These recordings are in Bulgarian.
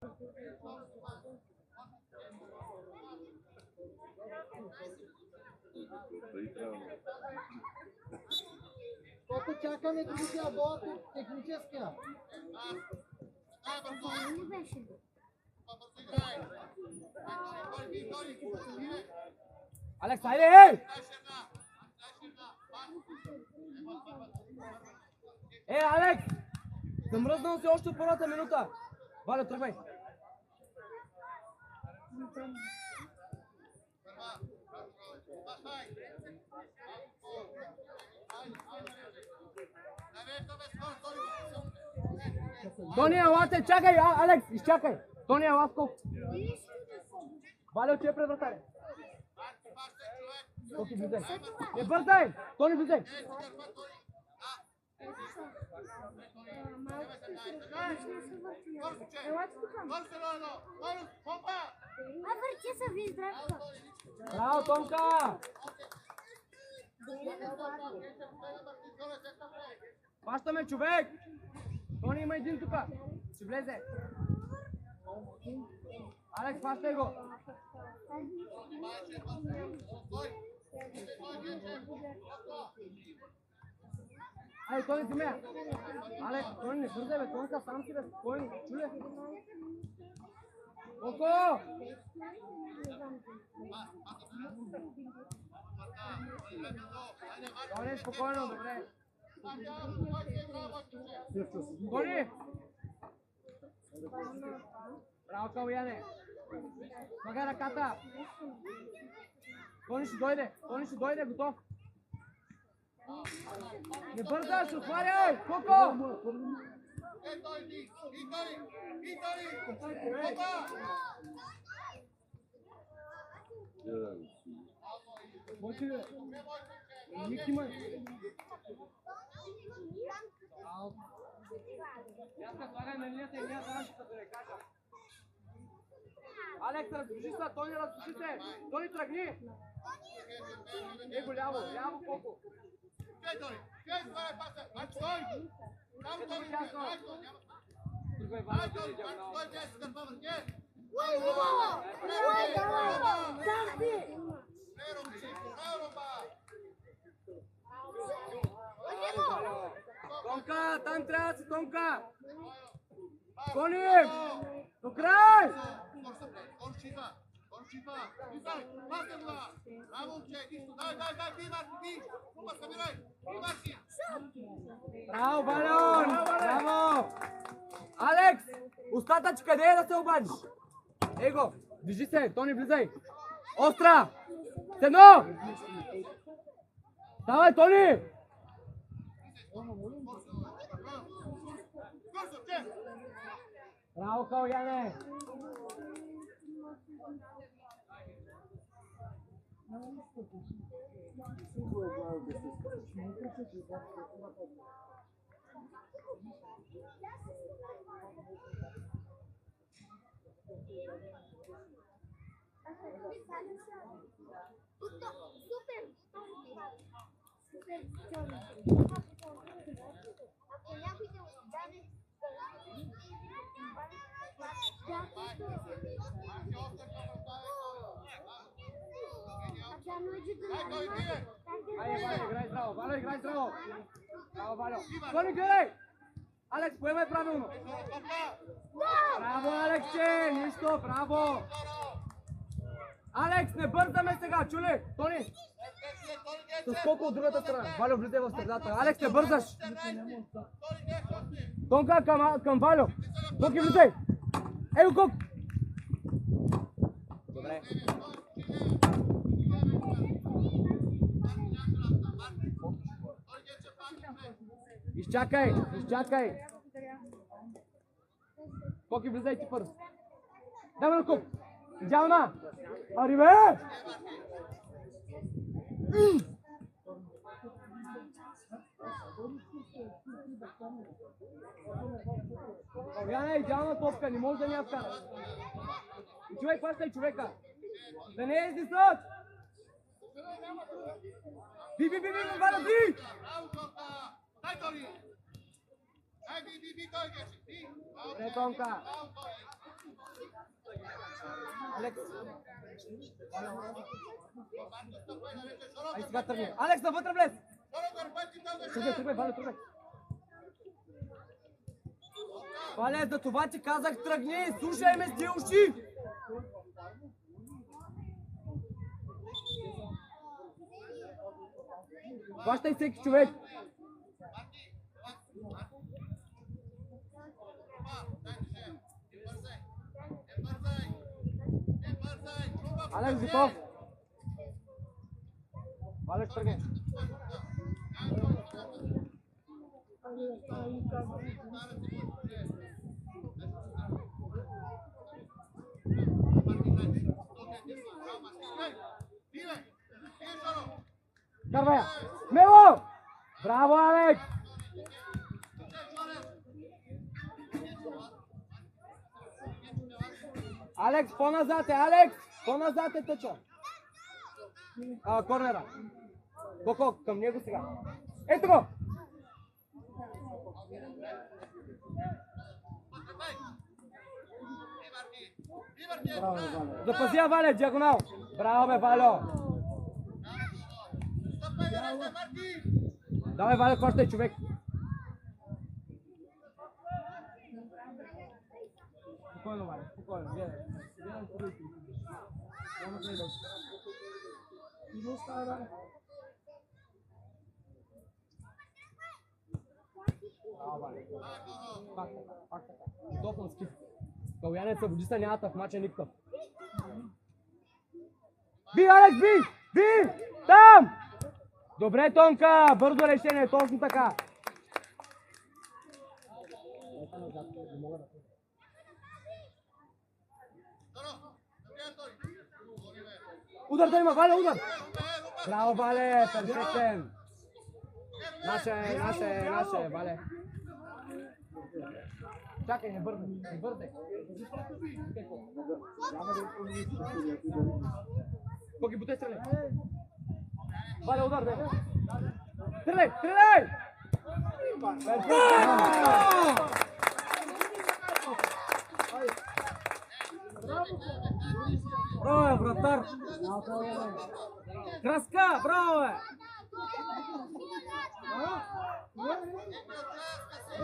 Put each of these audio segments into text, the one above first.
Колко чакаме да си работи техническия? Не беше. Алекс, айде, ей! Алекс! Замръзнал си още от първата минута. Валя, тръгвай. Тони, елате, чакай, Алекс, изчакай. Тони, ела скоп. Валя, че е пред вратаря. Токи, влизай. Не бързай! Тони, влизай. Върчи се ви, здравко. Браво, Томка! Пащаме, човек! Тони, има един тука. Ще влезе. Алекс, пащай го. Ай, Тони, ти ме. Алекс, Тони, не бързай, бе. Тонка, сам си, бе. Спокойно. Чуле. Око! Тони, спокойно, добре. Тони! Браво, Калуяне! Магай ръката! Тони ще дойде, готов! Не бързаш, отваряй! Коко! Мочи, бе! Ники ме! Яска, слагай на линията и няма заранчета, да не кажа. Алекс, разгружи се, Тони, разгружи се! Тони, тръгни! Его, ляво, колко! Тонка, там трябва да си, Тонка! Тони! До край! Браво, Балон! Браво! Алекс! Остатъч къде е да се обадиш? Его! Движи се! Тони, влизай! Остра! Седно! Давай, Тони! Браво, Калуяне! Валя, играй здраво! Браво, Валя! Тони, гледай! Алекс, поемай правилно! Браво, Алексче! Нищо, браво! Алекс, не бързаме сега, чули? Тони! С колко от другата страна? Валю, влизай в средата. Алекс, не бързаш! Тонка към Валю! Токи, влизай! Ей, Кук! Добре. Изчакай! Коки, влизай ти първо. Дай ме Кук! Идеална! Ари, бе! Калуяне, идеална топка, не може да ни я вкара. Човек, пащай човека! Да не е издисът! Би, Валя, би! Добре, Тонка! Алекс. Ай, сега тръгни. Алекс, навътре влез! Тръгвай, Вале, тръгвай. Вале, за това ти казах тръгни, слушай ме с тия уши! Хващай всеки човек! Алекс, готов! Алекс, тръгни! Карвай я! Смело! Браво, Алекс! Алекс, по-назад е, Алекс! По-назад е тъча! Корнера! Коко, към него сега! Ето го! Запази я, Валя, диагонал! Браво, бе, Валю! Давай, Валя, хващай човек! Спокойно, Валя, спокойно, гледай. Пак така. Допълн скип. Калуянеца водиста нямата в мача никакъв. Би, Алекс, би! Би! Там! Добре, Тонка! Бързо решение, точно така. Удар да има, Валя, удар! Браво, Вале, перфектен! Наше, Вале. Чакай, не бързай. Коки, бутай, стреляй! Валя, удар, бе! Стреляй! Браво, вратар! Краска, браво, бе!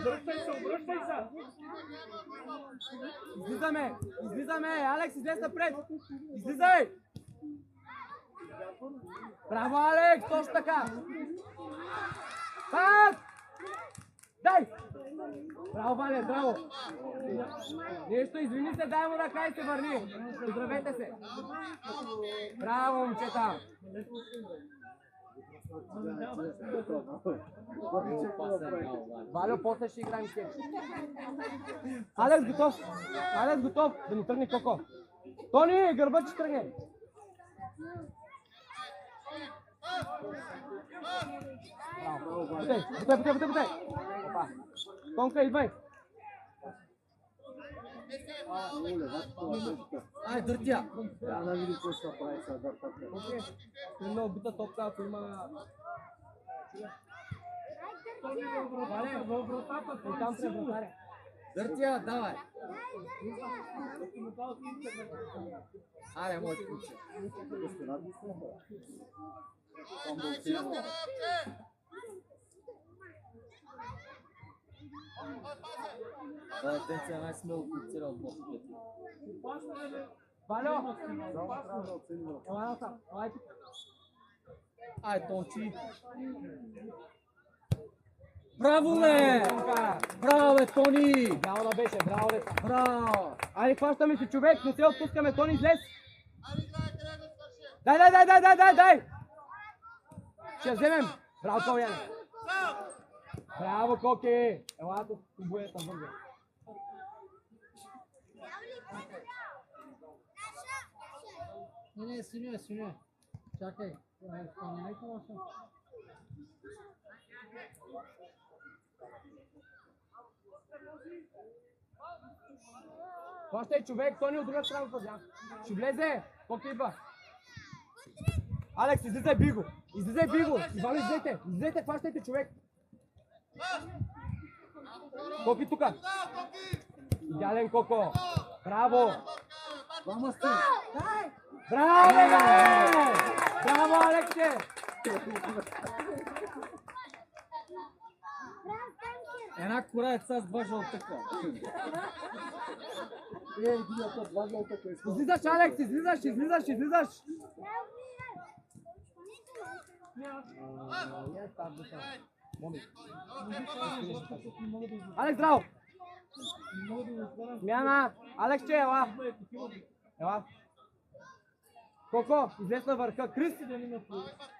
Връщай се! Излизаме! Алекс, излез напред! Излизай! Браво, Алекс! Точно така! Пак! Дай! Браво, Валя, браво! Нещо, извини се, дай му ръка и се върни! Поздравете се! Браво, момчета! Валю, после ще играем с теб. Алекс, готов! Да ни тръгне Коко. Тони, гърба, че тръгне. Бутай. Тонка, идвай. Ай, дъртия. Трябва да види какво ще прави сега дъртата. Една убита топка, ако има... Вале, във вратата, там се вратаря. Дъртия, давай. Аре, моят куче. Те са най-смело куцира от босите. Валю! Ай, Тончи! Браво, бе! Браво, бе, Тони! Браво да беше, браво бе! Браво! Айде, хващаме си човек, не се отпускаме, Тони, излез! Дай! Ще вземем! Браво, Калуяне! Браво, Коки! Ела тук, обоята бързо. Не, синя. Чакай. Изпълняйте лоша. Хващай човек, Тони от друга страна пъзя. Ще влезе! Коки идва! Алекс, излизай Биго! Ивано, излезете, хващайте човек! Коки тука! Идеален Коко! Браво! Vamos, ти! Браво, бе! Браво, Алексе! Една кураеца с два жълтъка. Идиота, два жълтъка иска. Излизаш, Алекс, излизаш! Алекс, здраво! Смяна! Алекс, ела! Ела! Коко, излез на върха. Крис!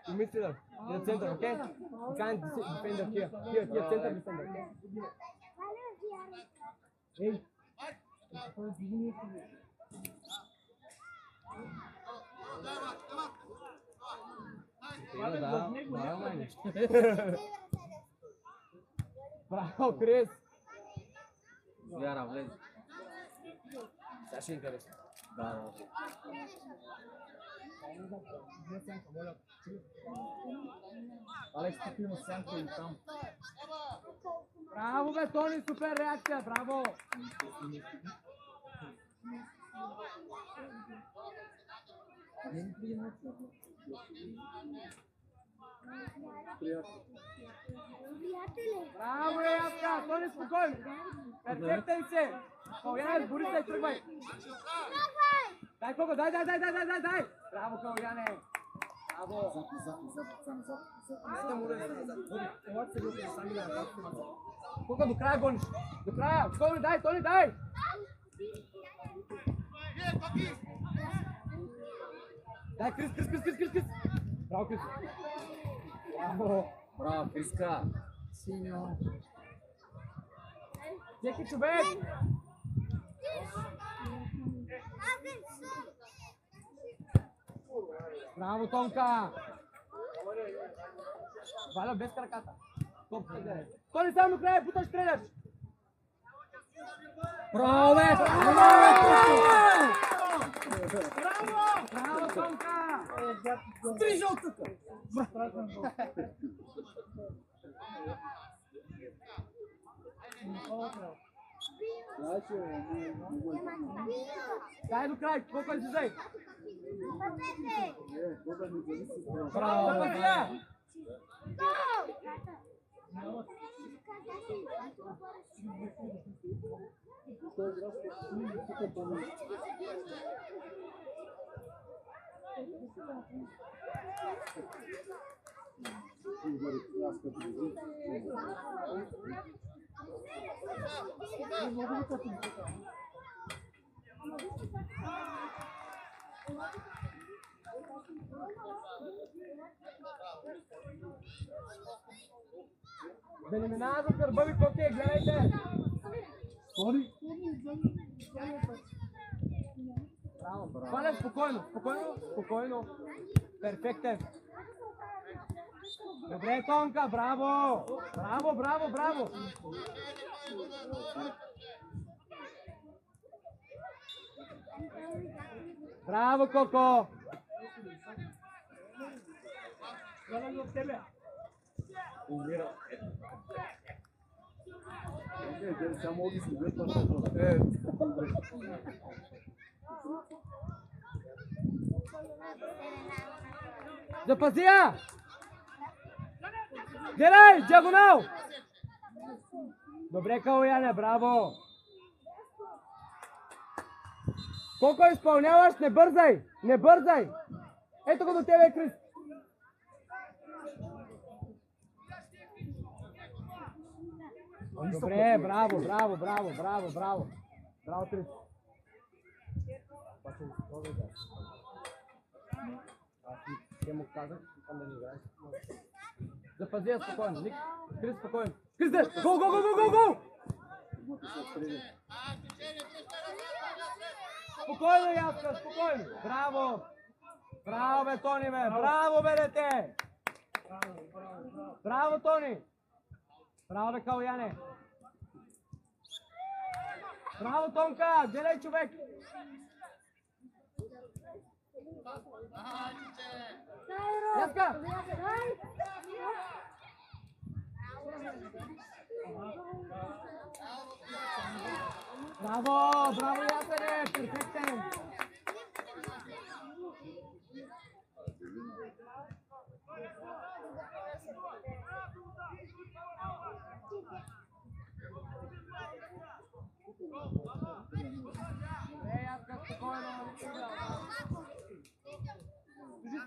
Умисли да. И на център, окей? Can't defender here. Here, център defender, окей? Ей! Браво, Крис! Вяра, влез. Сега ще е интересно. Да. Алекс, тук има сянка и там. Браво, бе, Тони, супер реакция, браво! Браво, Явка! Тони, спокойно! Перфектен се! Калуяне, бори се, тръгвай! Дай, Коко, дай! Браво, Калуяне! Браво! Коко, до края гониш! До края! Тони, дай! Дай, Крис! Браво, Крис! Браво! Браво, Криска! Всеки човек! Браво, Тонка! Валя без краката. Тони, само до края, буташ, стреляш! Браво, бе! Браво, Тонка! Три жълтъка! Дай до край, колко излизай! Браво, бе! Да не минава за гърба ви, коки, гледайте! Браво, Валя, спокойно! Перфектен! Добре, Тонка, браво! Браво! Браво, Коко! Умира. Само ги следят това. Запази я! Гледай, диагонал! Добре, Калуяне, браво! Колко изпълняваш, не бързай! Ето го до тебе, Крис! Добре, браво! Браво, Крис! Те му казах, искам да ни играеш. Запази я спокойно. Крис, спокойно. Крис, гол! Спокойно, Явка, спокойно. Браво! Браво, бе, Тони, бе! Браво, бе, дете! Браво, Тони! Браво, бе, Калуяне! Браво, Тонка! Гледай, човек! Явка! Браво, Ясене! Перфектен!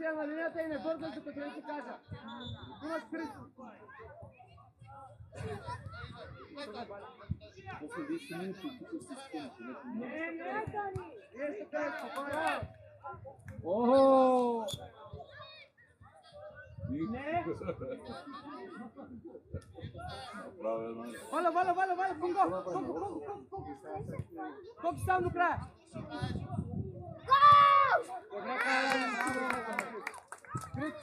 позиция на линията и не бързай, докато не ти кажа. Имаш Крис. После 10 минути тук се спомня. Не, Тони. Вие ще кажете, спокойно. Охо! Не! Валя, Конго! Колко сам до края? Крис!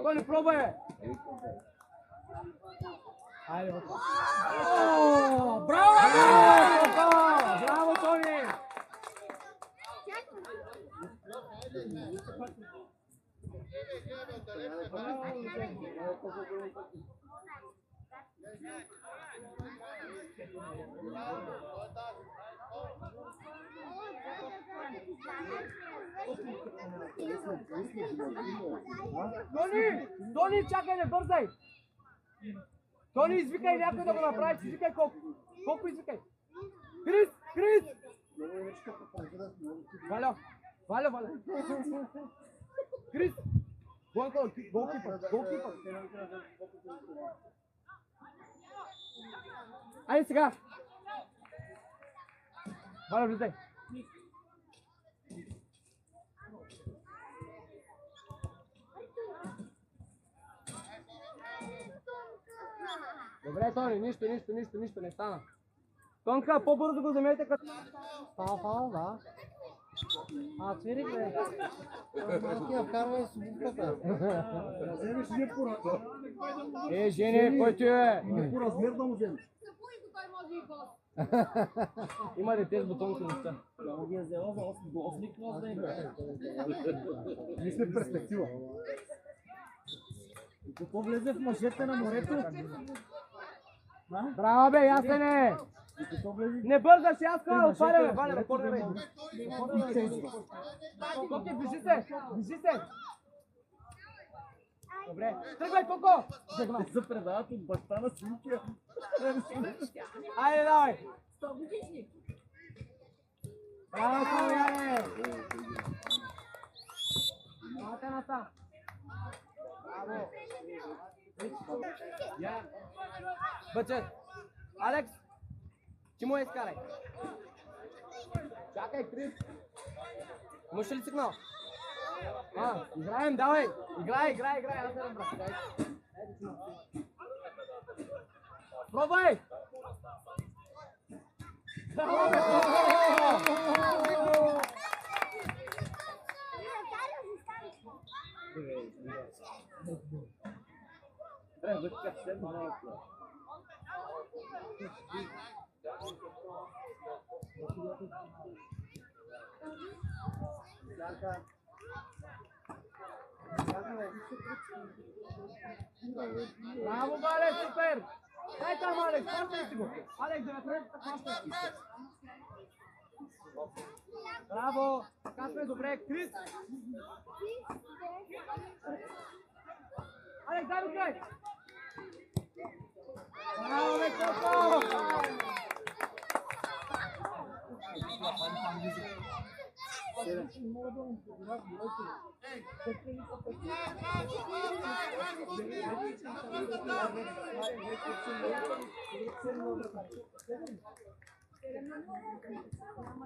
Тони, пробай! Айде, браво! Браво, Тони! Тони, чакай, не бързай! Тони, извикай някой да го направиш, извикай колко. Колко извикай? Крис! Валя! Крис! Голкипър! Айде сега! Валя, влизай! Добре, Тони, нищо не стана. Тонка, по-бързо го вземете като... Фал, да. Свирик, бе. Малки я вкарвай с буквата. Вземеш не по размер. Жене, кой ти е? Не по размер да му вземеш. Има дете с бутонки неща. Да му ги е взела за 8 клас да играе. Ние сме перспектива. И какво влезе в мъжете на морето? Браво, бе, Ясене! Не бързаш, аз това отваряме. Валя, рекордирай. Коки, движи се! Добре, тръгвай, Коко! Те се предават от баща на синкия. Айде, давай! Браво, Тони! Мате насам! Браво! Бъчет! Алекс! Ти му изкарай! Чакай, Крис! Имаш ли сигнал? Играем, давай! Играй! Аз не разбрах. Пробвай! Браво, Алекс, супер! Дай там, Алекс, хващай си го! Алекс, 19-та хващай си! Браво! Така сме добре, Крис! Алекс, дай до край! Браво, бе, Коко!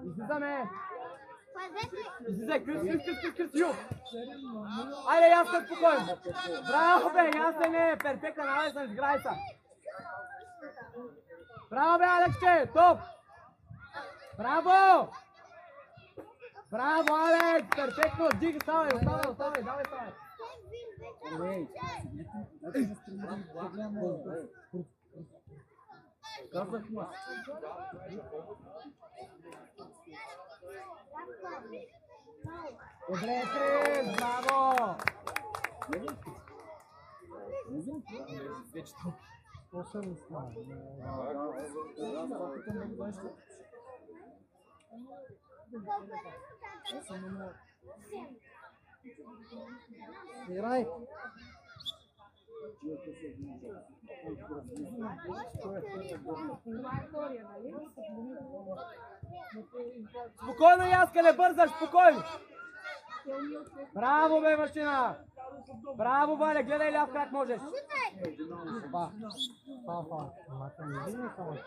Излизаме! Излезе, Крис, Ю! Айде, Ясен, спокойно! Браво, бе, Ясен е перфектен, Александър, изграй се! Браво, бе, Алексче, топ! Браво! Браво, Алекс, перфектно, диги, ставай, давай, ставай! Казах му. Добре, Крис, браво! Вече там. Играй. Спокойно, Яска, не бързаш, спокойно! Браво, бе, машина! Браво, Валя, гледай ляв как можеш! Фал. Мата не види само че.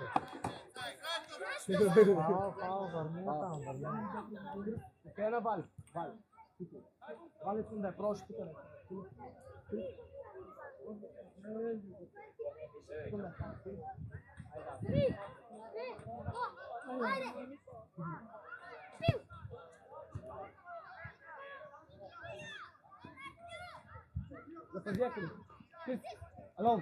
Фал, върни там, върни. Окей, на Вали. Вали искам да е проши тук. Запази, Крис. Алон.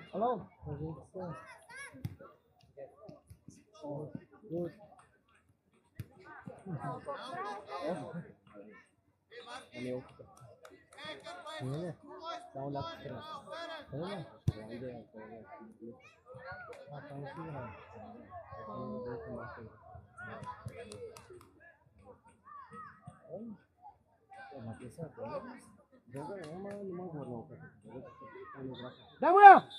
Не, само ляко страна. Не. Там си играе. Дай му я!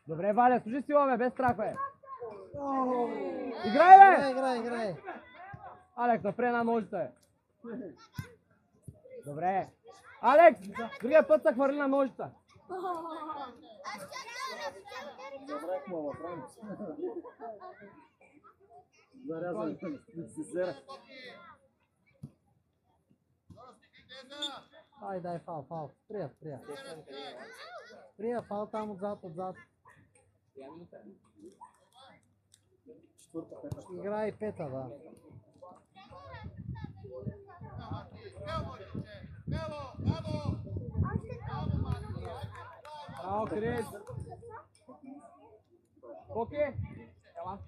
Добре, Валя, служи си бе, без страх, бе. Играй, бе! Играй. Алекс, напред на ножите. Добре. Алекс, другия път се хвърли на ножите. Добре, мама, правим. Зарязан си зера. Дай, фал. Спря. Спря, фал там отзад. Играй пета, да. Браво, Крис. Окей. Ела.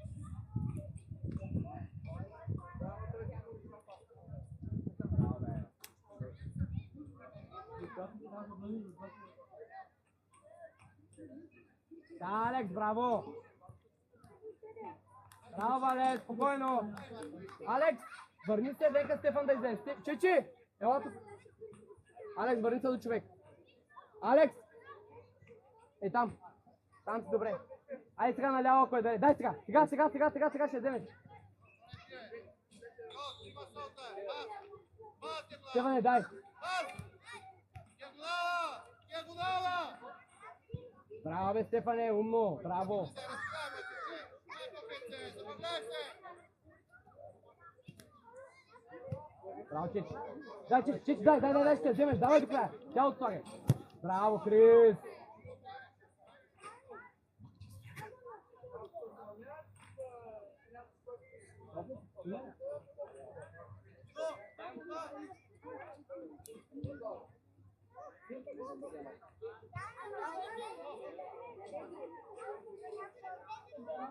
Алекс, браво! Браво, Алекс, спокойно! Алекс, върни се, дека Стефан да излезе. Чичи! Ела тук. Алекс, върни се до човек. Алекс! Е там. Там си добре. Айде сега наляво, кой да е. Дай сега. Сега ще вземеш. Стефане, дай. Браво, бе, Стефане, умно. Браво. Браво, Чичи. Дай, Чичи, дай, ще вземеш. Давай до края. Тялото слагай. Браво, Крис.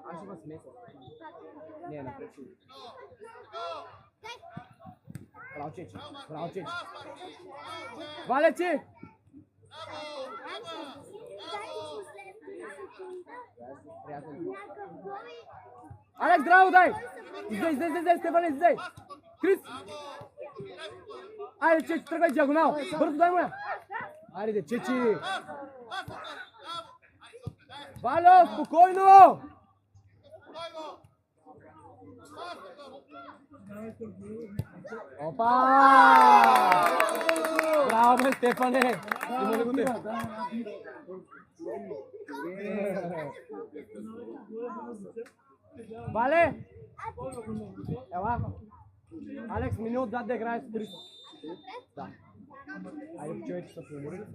Аз ще го смесвам. Не, напред. Браво, Чичи. Валя, Чи! Алекс, здраво, дай! Излезай, Стефан, излезай! Крис! Айде, Чичи, тръгвай диагонал! Бързо дай му я! Айде, Чичи! Валя, спокойно! Опа! Браво, бе, Стефане! Има ли го те? Вале! Ела. Алекс, мини отзад да играе с Крис. Да. Айде, човече са поморите.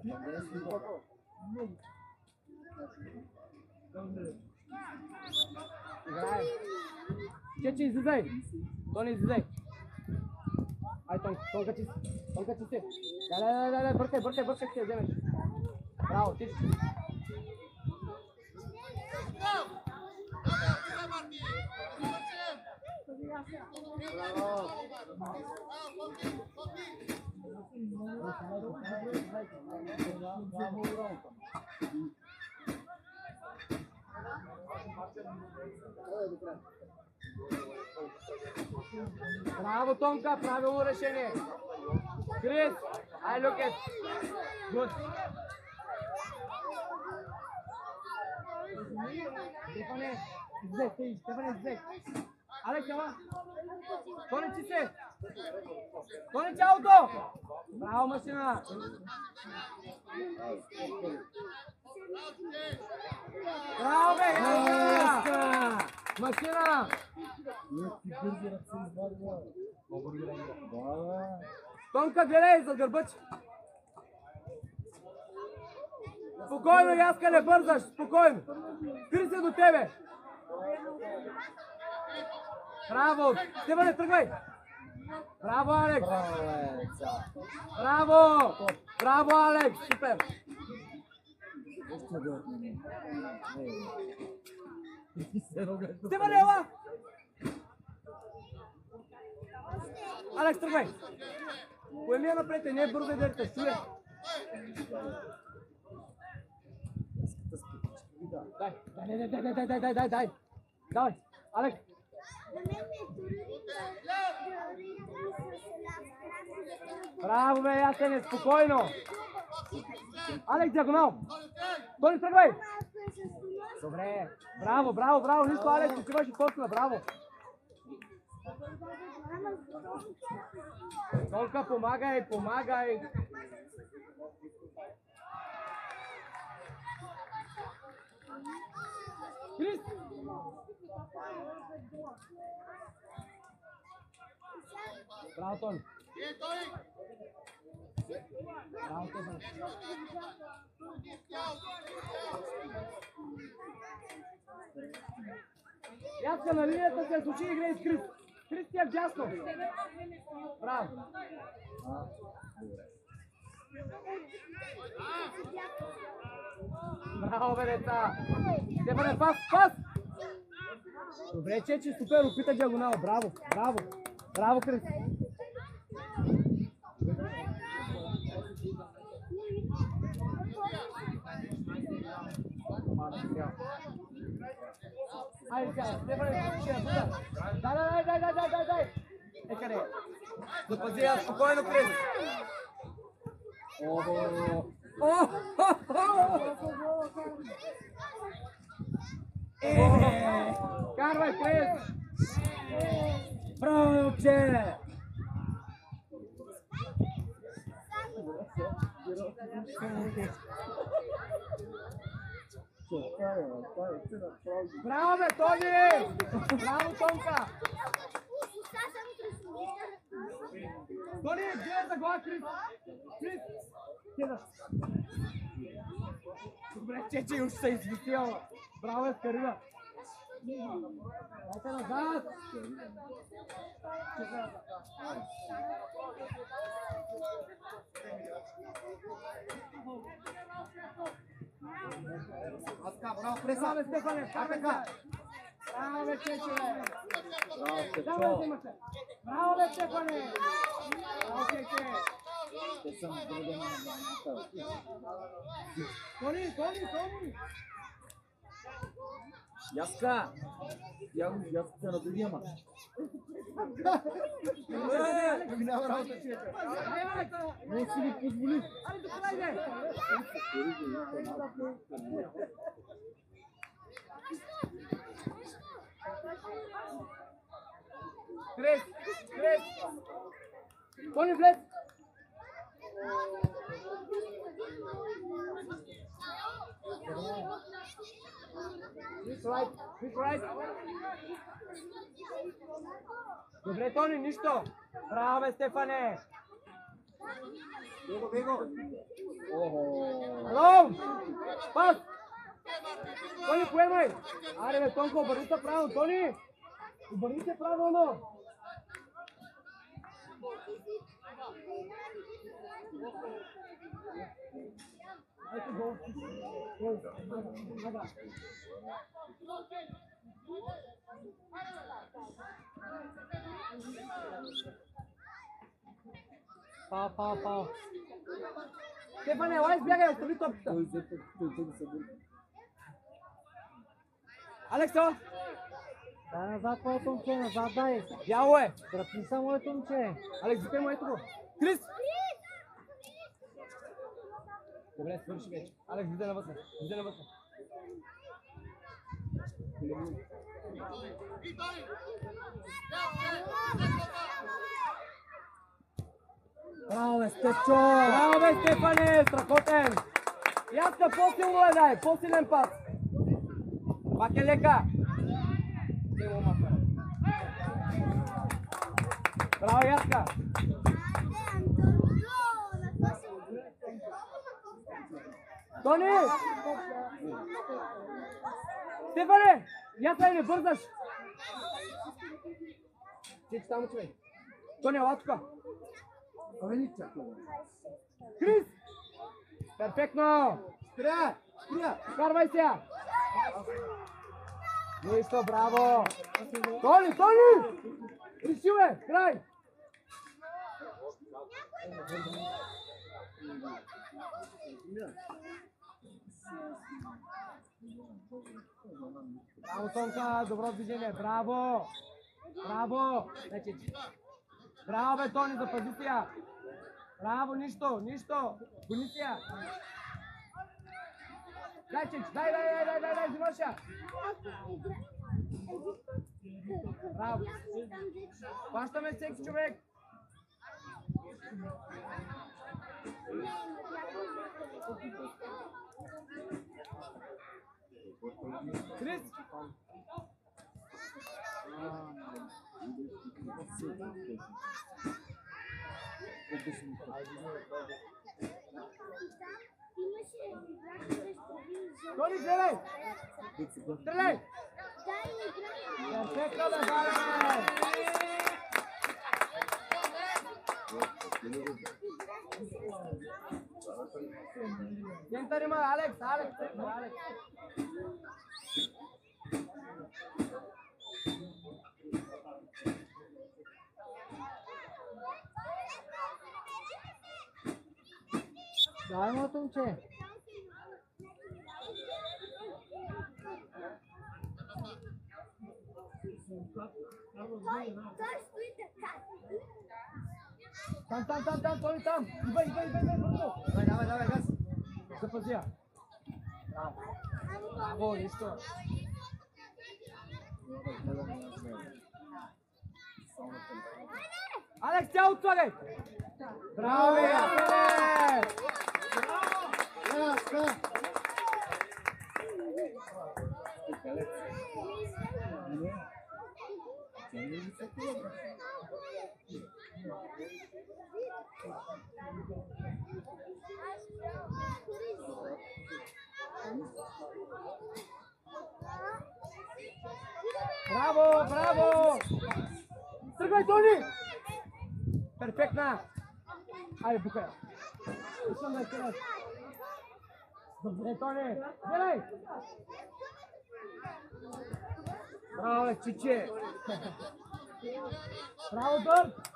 Играе. Чече, излизай. Тони, излизай. Ай, Тонка чисти. Тонка чисти. Дай, бъркай, ще я вземеш. Браво, ти. Браво, Тонка, правилно решение. Крис, I look at. Good. Стефане, излез. Алекс, ела. Тони, ти се. Тони, цялото. Браво, машина. Браво, бе, машина. Тонка, гледай, зад гърбач. Спокойно, Яска, не бързаш, спокойно. Крис е до тебе. Браво, Стефане, тръгвай. Браво, Алекс. Браво, Алекс, супер. Стефане, ела. Алекс, тръгвай. Поеми я напред, не е бързо идете, чуе. Дай. Давай, Алекс. Браво, бе, Ясене, спокойно. Алекс, диагонал. Тони, тръгвай. Добре. Браво, нищо, Алекс, отиваш и точно, браво. Тонка, помагай. Крис! Браво, Тони! Браво, Тони! Яска на линията се случи игра с Крис. Крис ти е вдясно. Браво! Браво, бе, деца! Стефане, пас! Добре, Чечи, супер, опита диагонал. Браво, Крис! Айде сега, Стефане, ще я буда. Дай! Къде? Запази я спокойно, Крис! Карвай, Крис! Браво, момче! Браво, бе, Тони! Браво, Тонка! Тони, гледай за глава, Крис! Добре, Чечи уж се извисяла. Браво, Карина! Дайте назад! Браво, преса! Стефане, така! Браво, бе, Чечи! Браво, бе, Стефане! Браво, Чечи! Тони! Яска! Яска на другия мач. Няма работа, че Не си ли позволи? Крис! Тони, влез! Quick right. Добре, Тони, нищо. Браво, бе, Стефане. Бего. Алло! Пас! Тони, поемай! Аре, бе, Тонко, обърни се правилно, Тони! Обърни се правилно! Ето гол. Гол. Добре. Пау. Стефане, елай, избягай, остави топката. Алексо! Дай назад, моето момче, назад дай. Бяло е! Дръпни се, моето момче. Алекс, викай му, ето го. Крис! Добре, свърши вече. Алекс, влизай навътре. Браво, бе, Степчо! Браво, бе, Стефане! Страхотен! Яска, по-силно е, дай! По-силен пас! Пак е лека! Браво, Яска! Тони! Стефане! Яска, не бързаш! Ти там, човек. Тони, ела тука! Крис! Перфектно! Спря! Карвай сега! Нищо, браво! Тони! Реши, бе! Край! Браво, Тонка! Добро движение! Браво! Браво, бе, Тони, запази сега! Браво, нищо! Гони сега! Дай, Чич! Дай, взимаш я! Браво! Пащаме всеки човек! Крис! Тони, стреляй! Перфектно, бе, Вале! Център има, Алекс! Дай, моето момче. Там, Тони, там! Идвай, бързо! Давай, газ! Запази я! Браво, нищо! Алекс, цяло слагай! Браво, бе, Ясене! Браво! Тръгвай, Тони! Перфектна! Айде, букай! Искам да изкараш! Добре, Тони! Гледай! Браво, Чиче! Браво, Дърт!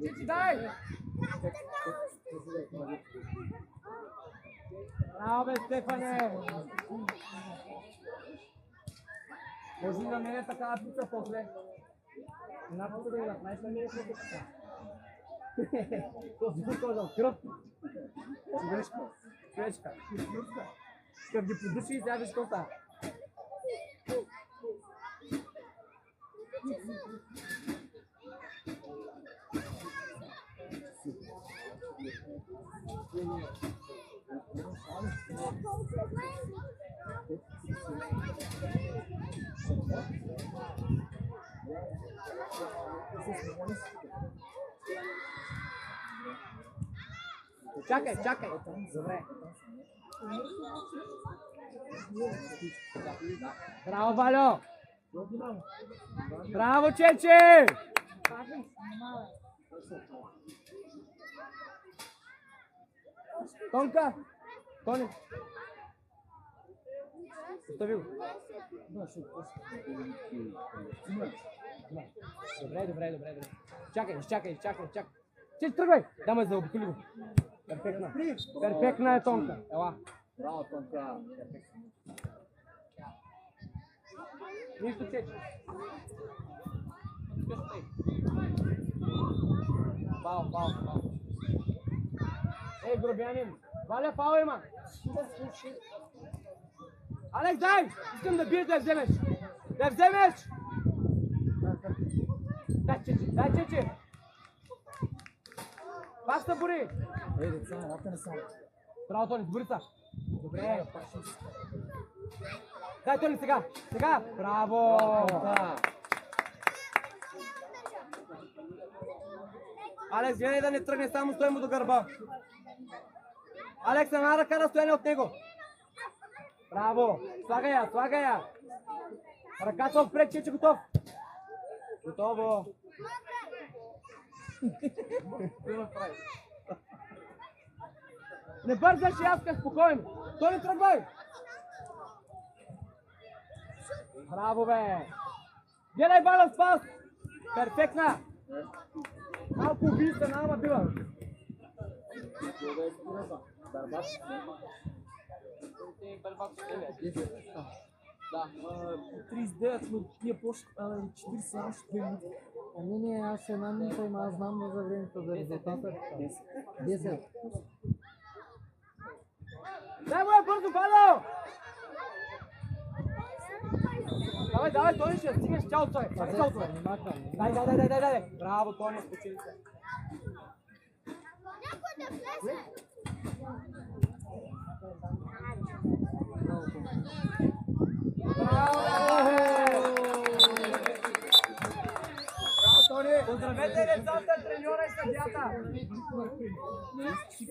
Чичи, дай! Браво, бе, Стефане! Може да мен е такава пица после. Една пица да ги направиш на мен е после така. Този казал кръв. Човечка. Къв ги подуши и сега виж какво става. Čakaj, čakaj. Dobre. Bravo, Baljo. Bravo, Čeči. Tonka. Тони. Остави го. Добре. Чакай. Чеч, тръгвай. Дамай, заобиколи го. Перфектна. Перфектна е Тонка. Ела. Браво, Тонка. Нищо, Чеч. Фаул. Ей, грубянин. Валя, фаул има. Алекс, дай! Искам да биеш да я вземеш. Да я вземеш! Дай, Чечи. Пак се бори. Ей, деца, елате не само. Браво, Тони, сбори се. Добре. Дай, Тони, сега. Браво. Да. Алекс, гледай да не тръгне, само стой му до гърба. Алекс, една ръка разстояние от него. Браво! Слагай я! Ръката отпред, Чечи, готов! Готово! Не бързаш, Яска, спокойно! Тони, тръгвай! Браво, бе! Гледай, Балев, спас! Перфектна! Малко убийствена, ама била! Да. 39, но ние почнахме 40 само ще минути. Не, аз една минута има, аз знам за времето за резултата. 10. Дай му я бързо, Бало! Давай, Тони, ще стигнеш цялото е. Дай. Браво, Тони, спочили се. Някой да влезе. Браво, Тони! Поздравете децата, треньора и съдията! Ти